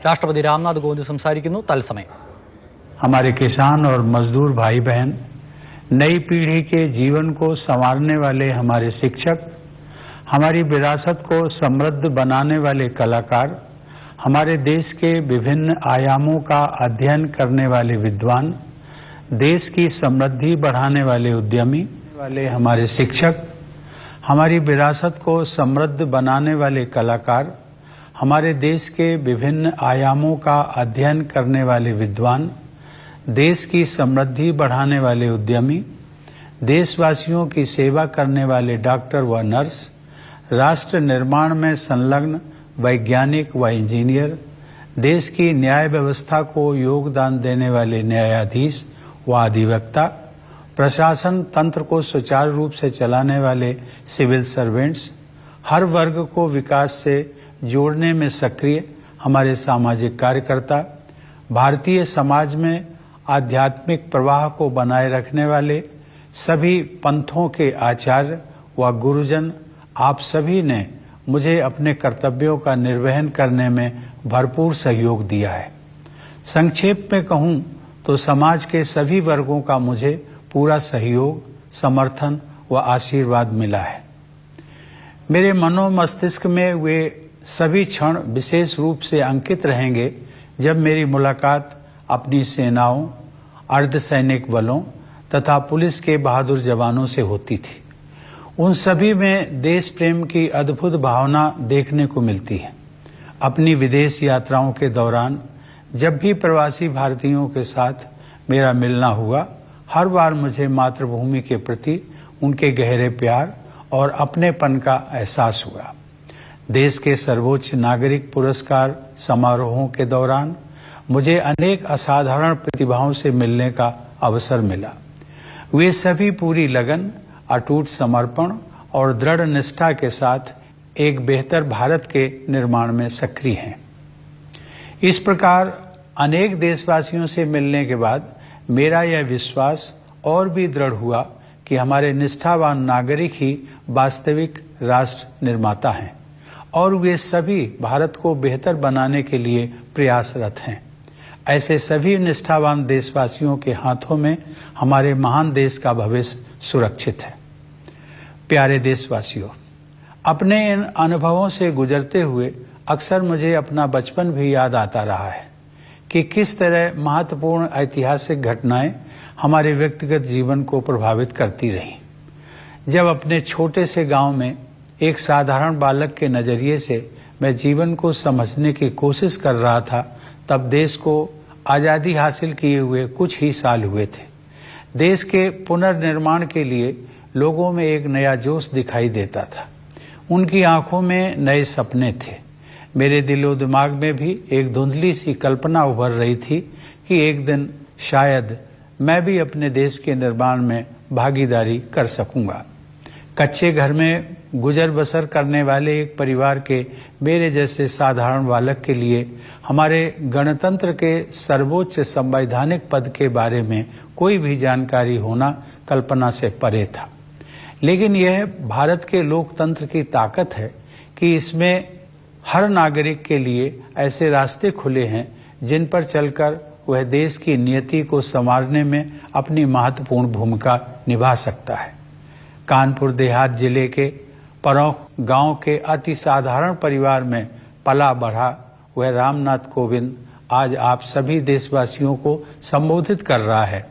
രാഷ്ട്രപതി രാംനാഥ് കോവിന്ദ് സംസാരിക്കുന്നു. തത്സമയം हमारे किसान और मजदूर भाई बहन, नई पीढ़ी के जीवन को संवारने वाले हमारे शिक्षक, हमारी विरासत को समृद्ध बनाने वाले कलाकार, हमारे देश के विभिन्न आयामों का अध्ययन करने वाले विद्वान, देश की समृद्धि बढ़ाने वाले उद्यमी वाले हमारे शिक्षक, हमारी विरासत को समृद्ध बनाने वाले कलाकार, हमारे देश के विभिन्न आयामों का अध्ययन करने वाले विद्वान, देश की समृद्धि बढ़ाने वाले उद्यमी, देशवासियों की सेवा करने वाले डॉक्टर व नर्स, राष्ट्र निर्माण में संलग्न वैज्ञानिक व इंजीनियर, देश की न्याय व्यवस्था को योगदान देने वाले न्यायाधीश व अधिवक्ता, प्रशासन तंत्र को सुचारू रूप से चलाने वाले सिविल सर्वेंट्स, हर वर्ग को विकास से जोड़ने में सक्रिय हमारे सामाजिक कार्यकर्ता, भारतीय समाज में आध्यात्मिक प्रवाह को बनाए रखने वाले सभी पंथों के आचार्य व गुरुजन, आप सभी ने मुझे अपने कर्तव्यों का निर्वहन करने में भरपूर सहयोग दिया है। संक्षेप में कहूं तो समाज के सभी वर्गों का मुझे पूरा सहयोग, समर्थन व आशीर्वाद मिला है। मेरे मनो मस्तिष्क में वे सभी क्षण विशेष रूप से अंकित रहेंगे जब मेरी मुलाकात अपनी सेनाओं, अर्धसैनिक बलों तथा पुलिस के बहादुर जवानों से होती थी। उन सभी में देश प्रेम की अद्भुत भावना देखने को मिलती है। अपनी विदेश यात्राओं के दौरान जब भी प्रवासी भारतीयों के साथ मेरा मिलना हुआ, हर बार मुझे मातृभूमि के प्रति उनके गहरे प्यार और अपनेपन का एहसास हुआ। देश के सर्वोच्च नागरिक पुरस्कार समारोहों के दौरान मुझे अनेक असाधारण प्रतिभाओं से मिलने का अवसर मिला। वे सभी पूरी लगन, अटूट समर्पण और दृढ़ निष्ठा के साथ एक बेहतर भारत के निर्माण में सक्रिय हैं। इस प्रकार अनेक देशवासियों से मिलने के बाद मेरा यह विश्वास और भी दृढ़ हुआ कि हमारे निष्ठावान नागरिक ही वास्तविक राष्ट्र निर्माता हैं और वे सभी भारत को बेहतर बनाने के लिए प्रयासरत हैं। ऐसे सभी निष्ठावान देशवासियों के हाथों में हमारे महान देश का भविष्य सुरक्षित है। प्यारे देशवासियों, अपने इन अनुभवों से गुजरते हुए अक्सर मुझे अपना बचपन भी याद आता रहा है कि किस तरह महत्वपूर्ण ऐतिहासिक घटनाएं हमारे व्यक्तिगत जीवन को प्रभावित करती रहीं। जब अपने छोटे से गांव में एक साधारण बालक के नजरिए से मैं जीवन को समझने की कोशिश कर रहा था, तब देश को आजादी हासिल किए हुए कुछ ही साल हुए थे। देश के पुनर्निर्माण के लिए लोगों में एक नया जोश दिखाई देता था। उनकी आंखों में नए सपने थे। मेरे दिलो दिमाग में भी एक धुंधली सी कल्पना उभर रही थी कि एक दिन शायद मैं भी अपने देश के निर्माण में भागीदारी कर सकूंगा। कच्चे घर में गुजर बसर करने वाले एक परिवार के मेरे जैसे साधारण बालक के लिए हमारे गणतंत्र के सर्वोच्च संवैधानिक पद के बारे में कोई भी जानकारी होना कल्पना से परे था। लेकिन यह भारत के लोकतंत्र की ताकत है कि इसमें हर नागरिक के लिए ऐसे रास्ते खुले हैं जिन पर चलकर वह देश की नियति को संवारने में अपनी महत्वपूर्ण भूमिका निभा सकता है। कानपुर देहात जिले के परौख गांव के अति साधारण परिवार में पला बढ़ा वह रामनाथ कोविंद आज आप सभी देशवासियों को संबोधित कर रहा है।